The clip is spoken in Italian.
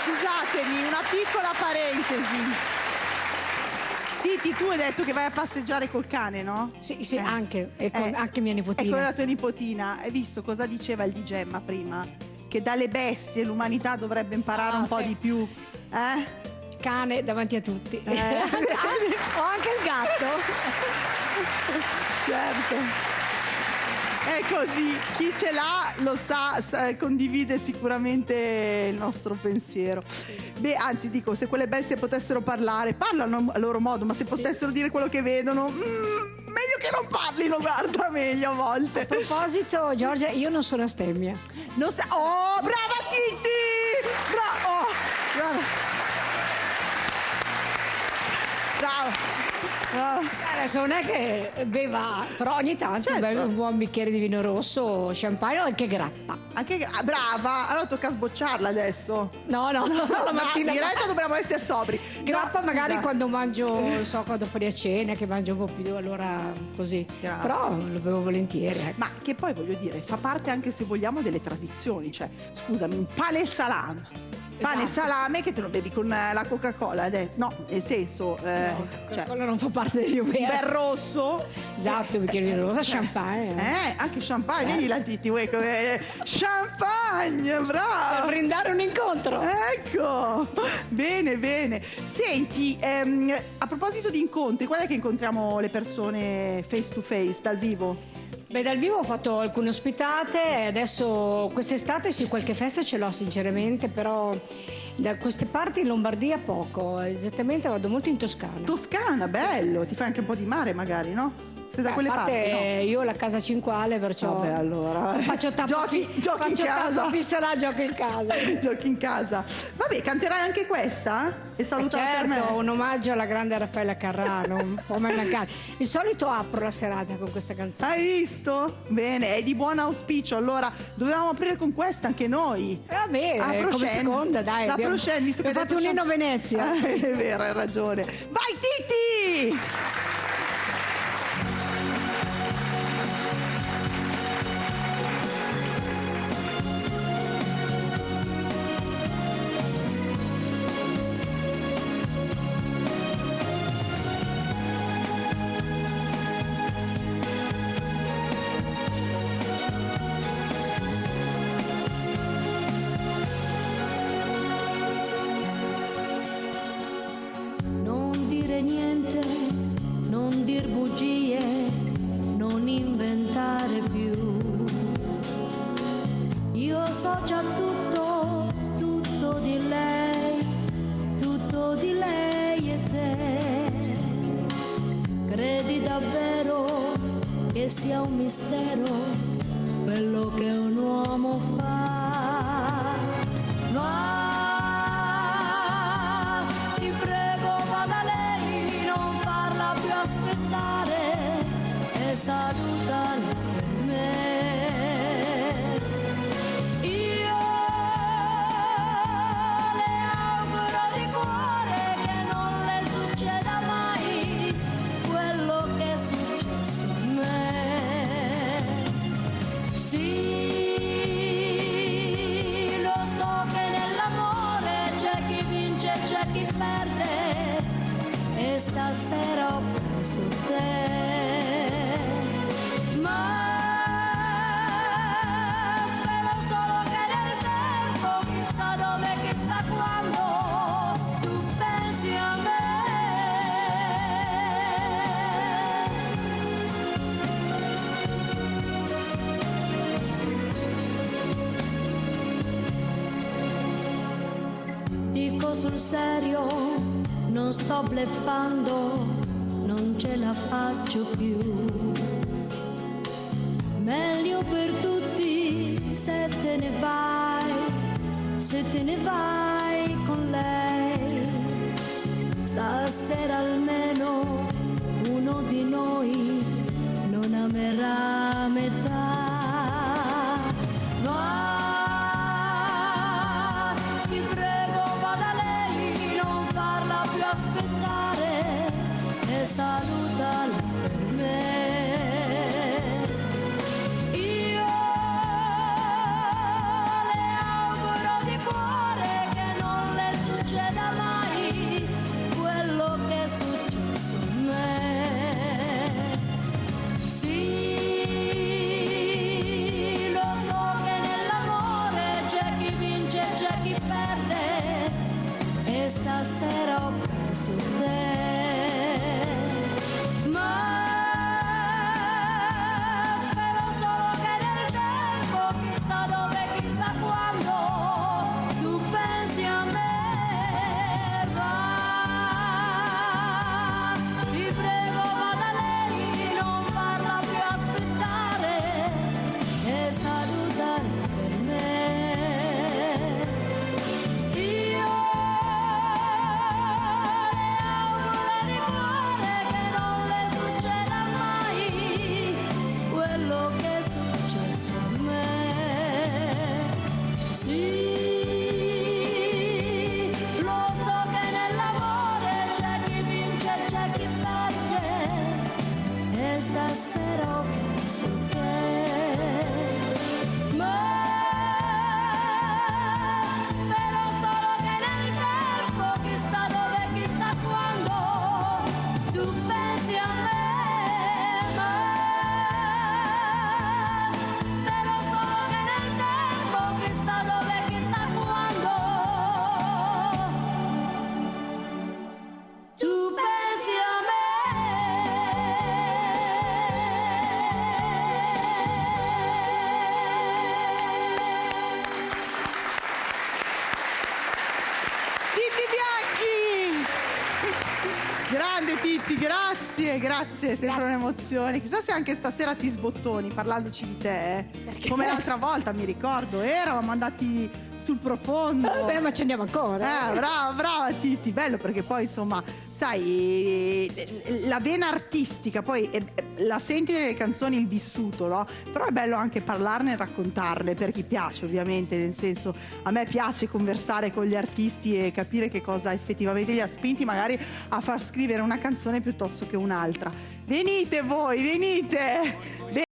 Scusatemi, una piccola parentesi. Titi, tu hai detto che vai a passeggiare col cane, no? Sì, anche, e con anche mia nipotina. E con la tua nipotina. Hai visto cosa diceva il di Gemma prima? Che dalle bestie l'umanità dovrebbe imparare un po' di più. Cane davanti a tutti. Ho anche il gatto. Certo. È così, chi ce l'ha lo sa, condivide sicuramente il nostro pensiero. Beh, anzi dico, se quelle bestie potessero parlare, parlano a loro modo, ma se potessero dire quello che vedono, meglio che non parlino, guarda, meglio a volte. A proposito, Giorgia, io non sono astemmia. Oh, brava Titti! Brava! Adesso non è che beva, però ogni tanto un buon bicchiere di vino rosso, champagne o anche grappa. Brava! Allora tocca sbocciarla adesso. No, la mattina. Diretta dobbiamo essere sobri. Grappa magari quando mangio, non so, quando fuori a cena, che mangio un po' più, allora così. Grappa. Però lo bevo volentieri. Ma che poi voglio dire, fa parte anche, se vogliamo, delle tradizioni. Cioè, scusami, un pane e salame. Pane e salame che te lo bevi con la Coca-Cola, no, nel senso, quello non fa parte del mio un bel rosso. Esatto, bicchiere di rosa, champagne. Anche champagne, vedi la Titi, champagne, bravo! Per brindare un incontro. Ecco, bene. Senti, a proposito di incontri, quando è che incontriamo le persone face to face, dal vivo? Beh, dal vivo ho fatto alcune ospitate e adesso quest'estate sì, qualche festa ce l'ho sinceramente, però da queste parti in Lombardia poco, esattamente vado molto in Toscana. Toscana, bello, ti fai anche un po' di mare magari, no? Se da quelle parti, no? Io ho la casa cinquale, perciò vabbè, allora faccio tappo giochi in casa. Fisso là, gioco in casa. Giochi in casa. Vabbè, canterai anche questa? E saluta per me. Certo, un omaggio alla grande Raffaella Carrà, non può mai mancare. Di solito apro la serata con questa canzone. Hai visto? Bene, è di buon auspicio. Allora, dovevamo aprire con questa anche noi. Va bene, come seconda, dai. La Procen, visto che hai fatto un inno Venezia. È vero, hai ragione. Vai Titi! Niente, non dir bugie, non inventare più. Io so già tutto di lei e te. Credi davvero che sia un mistero quello che un uomo fa? Va, ti prego, va da lei, non farla più aspettare e salutala per me. Io le auguro di cuore che non le succeda mai quello che è successo a me. Sì, lo so che nell'amore c'è chi vince e c'è chi perde, e stasera ho perso te. Ma spero solo che nel tempo, chissà dove, chissà quando, tu pensi a me. Dico sul serio, non sto bleffando, non ce la faccio più. Meglio per tutti se te ne vai con lei. Stasera almeno uno di noi non amerà a metà. Va, ti prego, va da lei, non farla più aspettare e salutala per me. Io le auguro di cuore che non le chi perde e stasera ho perso te. Ma spero solo che nel tempo, chissà dove, chissà quando, tu pensi a me. Va, ti prego vada lei, non farla più aspettare e salutare per me. Io le auguro di cuore che non le succeda mai quello che è successo a me. Sì, lo so che nell'amore c'è chi vince e c'è chi perde e stasera ho perso te. Ma spero solo che nel tempo, chissà dove, chissà quando, tu pensi a me. Ma spero solo che nel tempo, chissà dove, chissà quando, tu pensi a me. Titti Bianchi! Grande Titti, grazie, sempre un'emozione. Chissà se anche stasera ti sbottoni parlandoci di te. Come l'altra volta, mi ricordo, eravamo andati sul profondo. Beh, ma ci andiamo ancora. Brava Titti, bello perché poi insomma, sai, la vena artistica, poi la senti nelle canzoni, il vissuto, no? Però è bello anche parlarne e raccontarle per chi piace, ovviamente, nel senso, a me piace conversare con gli artisti e capire che cosa effettivamente li ha spinti magari a far scrivere una canzone piuttosto che un'altra. Venite voi, venite!